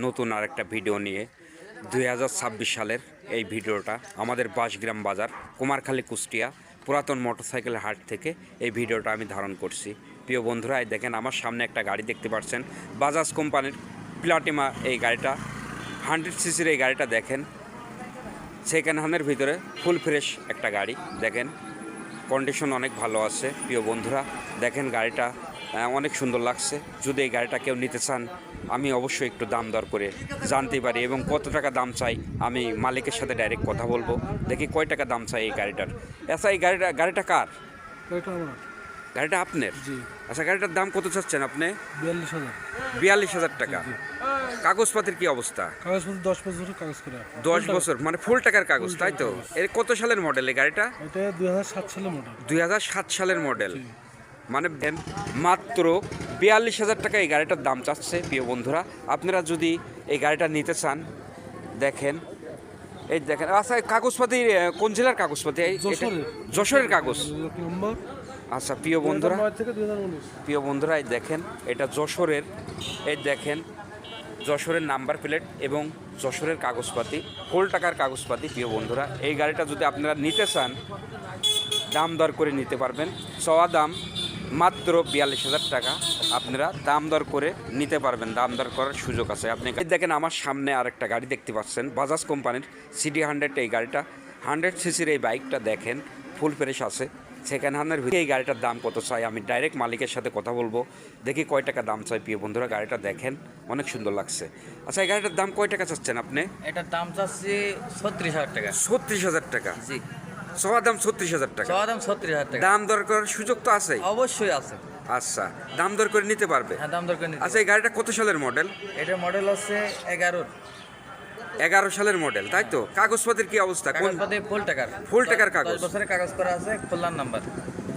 নতুন আরেকটা ভিডিও নিয়ে 2026 সালের এই ভিডিওটা আমাদের বাঁশগ্রাম বাজার কুমারখালী কুষ্টিয়া পুরাতন মোটরসাইকেলের হাট থেকে এই ভিডিওটা আমি ধারণ করছি। প্রিয় বন্ধুরা, এই দেখেন আমার সামনে একটা গাড়ি দেখতে পাচ্ছেন, বাজাজ কোম্পানির প্লাটিনা। এই গাড়িটা 100 সিসির এই গাড়িটা দেখেন, সেকেন্ড হ্যান্ডের ভিতরে ফুল ফ্রেশ একটা গাড়ি। দেখেন কন্ডিশন অনেক ভালো আছে। প্রিয় বন্ধুরা দেখেন গাড়িটা অনেক সুন্দর লাগছে। যদি এই গাড়িটা কেউ নিতে চান, আমি অবশ্যই একটু দাম দর করে জানতে পারি এবং কত টাকা দাম চাই আমি মালিকের সাথে ডাইরেক্ট কথা বলবো, দেখি কয় টাকা দাম চাই এই গাড়িটার। আচ্ছা, এই গাড়িটা কার? গাড়িটা আপনার? আচ্ছা, গাড়িটার দাম কত চাচ্ছেন আপনি? 42,000 টাকা। কাগজপাতির কি অবস্থা? 10 বছর মানে ফুল টাকার কাগজ, তাই তো? এর কত সালের মডেল এই গাড়িটা? এটা 2007 সালের মডেল। 2007 সালের মডেল। মানে মাত্র 42,000 টাকা এই গাড়িটার দাম চাচ্ছে। প্রিয় বন্ধুরা, আপনারা যদি এই গাড়িটা নিতে চান, দেখেন এই দেখেন। আচ্ছা, কাগজপাতি কোন জেলার কাগজপাতি? যশোরের কাগজ। আচ্ছা প্রিয় বন্ধুরা এই দেখেন, এটা যশোরের। এই দেখেন যশোরের নাম্বার প্লেট এবং যশোরের কাগজপাতি, ফুল টাকার কাগজপাতি। প্রিয় বন্ধুরা, এই গাড়িটা যদি আপনারা নিতে চান, দাম দর করে নিতে পারবেন। চাওয়া দাম মাত্র 42,000 টাকা। আপনারা দাম দর করে নিতে পারবেন, দাম দর করার সুযোগ আছে। আপনি দেখেন আমার সামনে আরেকটা গাড়ি দেখতে পাচ্ছেন, বাজাজ কোম্পানির সিটি 100। এই গাড়িটা 100 সিসির এই বাইকটা দেখেন ফুল ফ্রেশ আছে। সেকেন্ড হ্যান্ডের ভিতরে এই গাড়িটার দাম কত চাই আমি ডাইরেক্ট মালিকের সাথে কথা বলবো, দেখি কয় টাকা দাম চাই। প্রিয় বন্ধুরা, গাড়িটা দেখেন অনেক সুন্দর লাগছে। আচ্ছা, এই গাড়িটার দাম কয় টাকা চাচ্ছেন আপনি? এটার দাম চাচ্ছি 36,000 টাকা। 36,000 টাকা? জি। সবার দাম 36,000 টাকা? সবার দাম 36,000 টাকা। দাম দর করার সুযোগ তো আছে? অবশ্যই আছে। আচ্ছা, দাম দর করে নিতে পারবে? হ্যাঁ, দাম দর করে নিতে। আচ্ছা, এই গাড়িটা কত সালের মডেল? এটার মডেল হচ্ছে 11 সালের মডেল, তাই তো? কাগজপত্রের কি অবস্থা? কাগজপাতি ফুল টাকার কাগজ। 10 বছরের কাগজ করা আছে, খুলনার নাম্বার।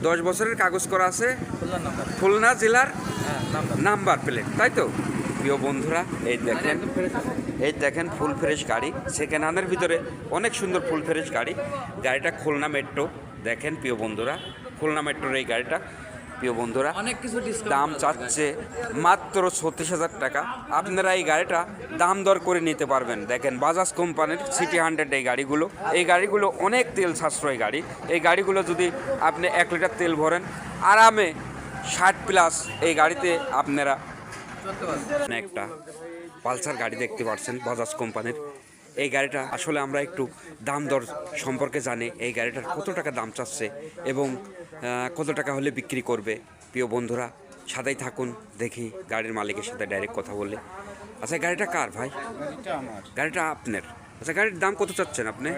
10 বছরের কাগজ করা আছে, খুলনার নাম্বার, খুলনা জেলার হ্যাঁ নাম্বার প্লেট, তাই তো? প্রিয় বন্ধুরা এই দেখেন ফুল ফ্রেশ গাড়ি, সেকেন্ড হ্যান্ডের ভিতরে অনেক সুন্দর ফুল ফ্রেশ গাড়ি। গাড়িটা খুলনা মেট্রো। দেখেন প্রিয় বন্ধুরা, খুলনা মেট্রোর এই গাড়িটা। প্রিয় বন্ধুরা, অনেক কিছু দাম চাচ্ছে মাত্র 36,000 টাকা। আপনারা এই গাড়িটা দাম দর করে নিতে পারবেন। দেখেন বাজাজ কোম্পানির সিটি 100 এই গাড়িগুলো অনেক তেল সাশ্রয় গাড়ি। এই গাড়িগুলো যদি আপনি 1 লিটার তেল ভরেন আরামে 60+ এই গাড়িতে আপনারা একটা পালসার গাড়ি দেখতে পাচ্ছেন বাজাজ কোম্পানির। এই গাড়িটা আসলে আমরা একটু দাম দর সম্পর্কে জানি, এই গাড়িটার কত টাকা দাম চাচ্ছে এবং কত টাকা হলে বিক্রি করবে। প্রিয় বন্ধুরা, সাথেই থাকুন, দেখি গাড়ির মালিকের সাথে ডাইরেক্ট কথা বলে। আচ্ছা, গাড়িটা কার ভাই? গাড়িটা আপনার? আচ্ছা, গাড়ির দাম কত চাচ্ছেন আপনি?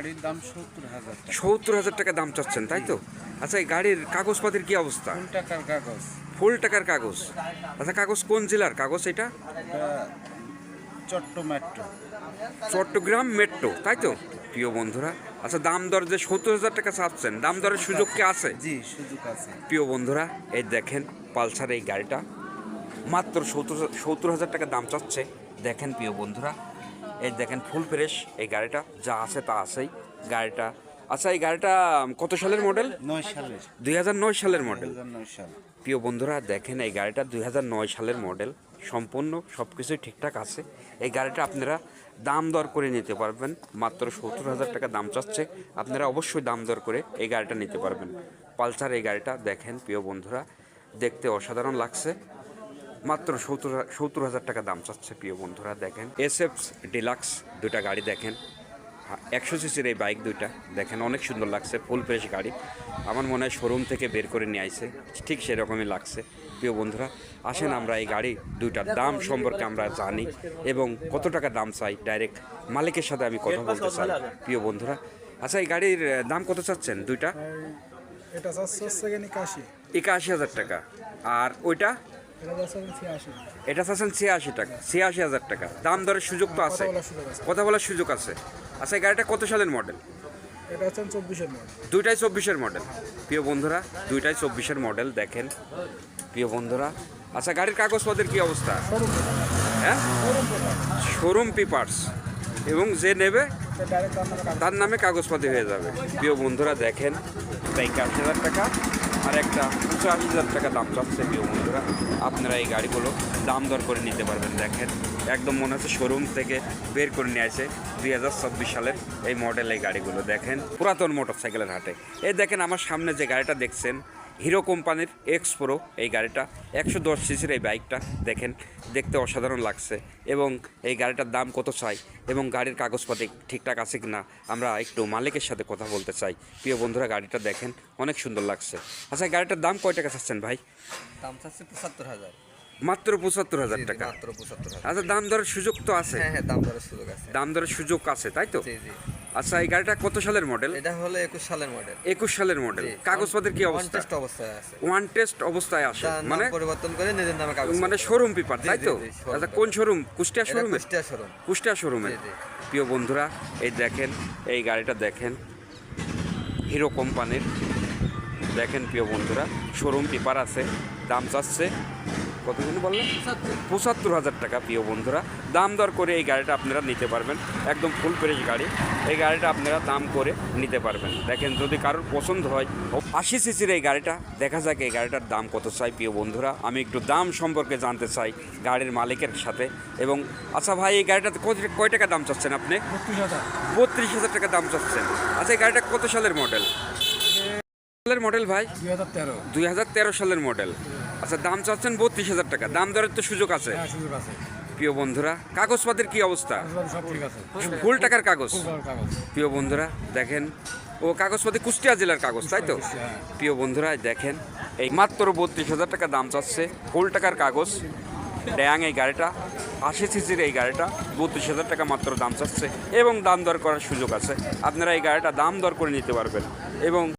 70,000 টাকা দাম চাচ্ছেন, তাই তো? আচ্ছা, এই গাড়ির কাগজপাতির কি অবস্থা? ফুল টাকার কাগজ। আচ্ছা, কাগজ কোন জেলার কাগজ এটা? চট্টগ্রাম মেট্রো, তাই তো? প্রিয় বন্ধুরা, আচ্ছা, দাম দর যে 70,000 টাকা চাচ্ছেন, দাম দরের সুযোগ কি আছে? জি, সুযোগ আছে। প্রিয় বন্ধুরা, এই দেখেন পালসার এই গাড়িটা মাত্র 70,000 টাকা দাম চাচ্ছে। দেখেন প্রিয় বন্ধুরা, এই দেখেন ফুল ফ্রেশ এই গাড়িটা, যা আছে তা আছেই গাড়িটা। আচ্ছা, এই গাড়িটা কত সালের মডেল? 2009 সালের মডেল। প্রিয় বন্ধুরা দেখেন, এই গাড়িটা 2009 সালের মডেল, সম্পূর্ণ সব কিছুই ঠিকঠাক আছে। এই গাড়িটা আপনারা দাম দর করে নিতে পারবেন। মাত্র 70,000 টাকা দাম চাচ্ছে, আপনারা অবশ্যই দাম দর করে এই গাড়িটা নিতে পারবেন। পালসার এই গাড়িটা দেখেন প্রিয় বন্ধুরা, দেখতে অসাধারণ লাগছে। মাত্র 70,000 টাকা দাম চাচ্ছে। প্রিয় বন্ধুরা দেখেন SF ডিলাক্স দুটা গাড়ি দেখেন, 100 সিসির এই বাইক দুইটা দেখেন, অনেক সুন্দর লাগছে, ফুল ফ্রেশ গাড়ি। আমার মনে হয় শোরুম থেকে বের করে নিয়ে আইছে, ঠিক সেরকমই লাগছে। প্রিয় বন্ধুরা, আসেন আমরা এই গাড়ি দুইটার দাম সম্পর্কে আমরা জানি এবং কত টাকা দাম চাই ডাইরেক্ট মালিকের সাথে আমি কথা বলতে চাই। প্রিয় বন্ধুরা, আচ্ছা, এই গাড়ির দাম কত চাচ্ছেন দুইটা? এটা 81,000 টাকা। আর ওইটা? এটা চাচ্ছেন 86,000 টাকা। দাম দরের সুযোগ তো আছে, কথা বলার সুযোগ আছে। আচ্ছা, এই গাড়িটা কত সালের মডেল? দুইটাই 24-এর মডেল। প্রিয় বন্ধুরা, দুইটাই 24-এর মডেল দেখেন। প্রিয় বন্ধুরা, আচ্ছা, গাড়ির কাগজপত্রের কি অবস্থা? হ্যাঁ, শোরুম পেপারস এবং যে নেবে তার নামে কাগজপাতি হয়ে যাবে। প্রিয় বন্ধুরা দেখেন, 81,000 টাকা। আর একটা 85,000 টাকা দাম চাচ্ছে প্রিয় বন্ধুরা। আপনারা এই গাড়িগুলো দাম দর করে নিতে পারবেন। দেখেন একদম মনে হচ্ছে শোরুম থেকে বের করে নিয়ে আসে 2024 সালের এই মডেল এই গাড়িগুলো। দেখেন পুরাতন মোটরসাইকেলের হাটে। এই দেখেন আমার সামনে যে গাড়িটা দেখছেন হিরো কোম্পানির এক্স প্রো, এই গাড়িটা 110 সিসির এই বাইকটা দেখেন দেখতে অসাধারণ লাগছে। এবং এই গাড়িটার দাম কত চাই এবং গাড়ির কাগজপাতি ঠিকঠাক আছে কি না আমরা একটু মালিকের সাথে কথা বলতে চাই। প্রিয় বন্ধুরা গাড়িটা দেখেন অনেক সুন্দর লাগছে। আচ্ছা গাড়িটার দাম কয় টাকা চাচ্ছেন ভাই? দাম চাচ্ছে 75,000। মাত্র 75,000 টাকা। মাত্র 75,000। আচ্ছা দাম দরের সুযোগ তো আছে? হ্যাঁ হ্যাঁ, দাম দরের সুযোগ আছে। দাম দরের সুযোগ আছে তাই তো? জি জি। আচ্ছা এই গাড়িটা কত সালের মডেল? এটা হলো 21 সালের মডেল। 21 সালের মডেল। কাগজপত্রের কি অবস্থা? টেস্ট অবস্থায় আছে। ওয়ান টেস্ট অবস্থায় আসে মানে মানে পরিবর্তন করে নিজের নামে কাগজ। মানে শোরুম পেপার তাই তো? জি, জি, showroom আচ্ছা paper। কোন শোরুম? কুষ্টিয়া এটা শোরুমে? কুষ্টিয়া শোরুম। কুষ্টিয়া শোরুমে। জি, জি। প্রিয় বন্ধুরা এই দেখেন এই গাড়িটা দেখেন হিরো কোম্পানির। দেখেন প্রিয় বন্ধুরা শোরুম পেপার আছে। দাম চাচ্ছে কত দিন বললেন? 75,000 টাকা। প্রিয় বন্ধুরা দাম দর করে এই গাড়িটা আপনারা নিতে পারবেন। একদম ফুল ফ্রেশ গাড়ি। এই গাড়িটা আপনারা দাম করে নিতে পারবেন। দেখেন যদি কারোর পছন্দ হয় 80 সিসির এই গাড়িটা দেখা যাক এই গাড়িটার দাম কত চাই। প্রিয় বন্ধুরা আমি একটু দাম সম্পর্কে জানতে চাই গাড়ির মালিকের সাথে। এবং আচ্ছা ভাই এই গাড়িটাতে কয় টাকা দাম চাচ্ছেন আপনি? 32,000 টাকা দাম চাচ্ছেন। আচ্ছা এই গাড়িটা কত সালের মডেল? সালের মডেল ভাই? 2013। 2013 সালের মডেল। আচ্ছা দাম চাচ্ছেন 32,000 টাকা। দাম দরের তো সুযোগ আছে? সুযোগ আছে। প্রিয় বন্ধুরা কাগজপাতির কি অবস্থা? সব ঠিক আছে। ফুল টাকার কাগজ? কাগজ। প্রিয় বন্ধুরা দেখেন ও কাগজপাতি কুষ্টিয়া জেলার কাগজ তাই তো? প্রিয় বন্ধুরা দেখেন এই মাত্র 32,000 টাকা দাম চাচ্ছে। ফুল টাকার কাগজ ড্যাং এই গাড়িটা 80 সিসির এই গাড়িটা 32,000 টাকা মাত্র দাম চাচ্ছে এবং দাম দর করার সুযোগ আছে। আপনারা এই গাড়িটা দাম দর করে নিতে পারবেন। এবং